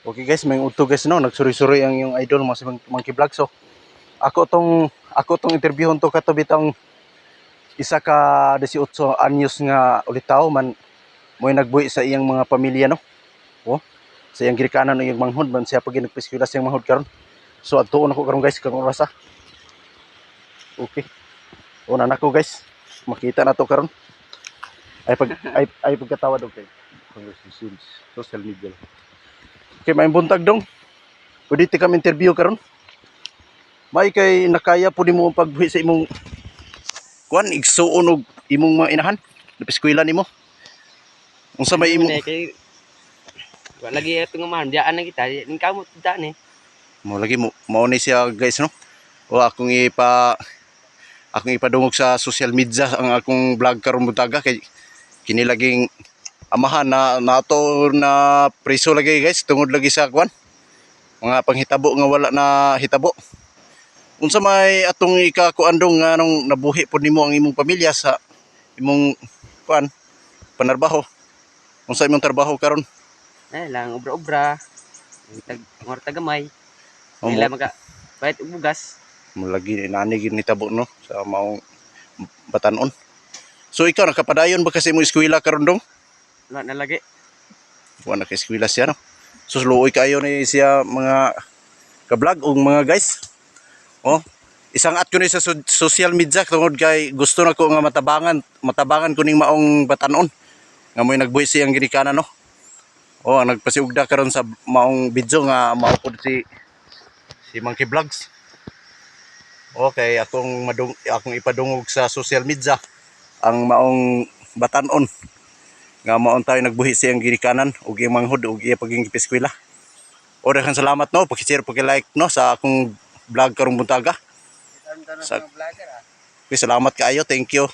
Okay guys, may uto guys no, nagsuri-suri ang yung idol mo si Monkey Vlog. So, ako tong interviewon to kato bitang isa ka 18 anyos nga ulitaw man mo'y nagbuhi sa iyang mga pamilya no. Oh, sa iyang girikanan ng iyang manghod man siya pag nagpiskwela sa iyang manghod karon. So adtuon ako karon guys karong oras ha. Okay. Una na ko guys. Makita na to karon. Ay pagkatawad okay. Social media. Okay, may buntag dong. Pwede ti kami interview karon. May kay nakaya po nimo pagbuhi sa imong kuan igsuon og imong mga inahan. Napiskwela nimo. Unsa may imo? Wala lagi itong umahan, diyaan na kita, yung kamot daan eh. Mo lagi mo ni siya guys no. O akong ipadungog sa social media ang akong vlog karon buntaga kay kini laging amahan na nato na preso lagi guys tungod lagi sa kuan mga panghitabo nga wala na hitabo. Unsa may atong ikakuandong nga nung nabuhi pod nimo ang imong pamilya sa imong kuan panarbaho? Unsa imong trabaho karon? Lang, obra-obra, mga tagamay, nila maka bayad og bugas. Mo lagi nani gid nitabo no sa maong batanon. So ikaw nakapadayon ba kasi mo eskwela karon dong? Wala na lagi. Wala ka eskwela siya no. So luoy kayo ni siya mga ka-vlog ug mga guys. Oh, isang at ko ni sa social media tungod kay gusto na ko nga matabangan ko ning maong batanon. Nga mo'y nagbuhi siyang girikanan no. Oh, nagpasiugda karon sa maong video nga mao pod si Monkey Vlogs. Okay, akong ipadungog sa social media ang maong batanon nga maon tayo nagbuhi siyang girikanan ug iyang manghod ug iya paging eskwela. O daghang salamat no, paki-share paki-like no sa akong vlog karong buntaga. Okay, salamat kaayo, thank you.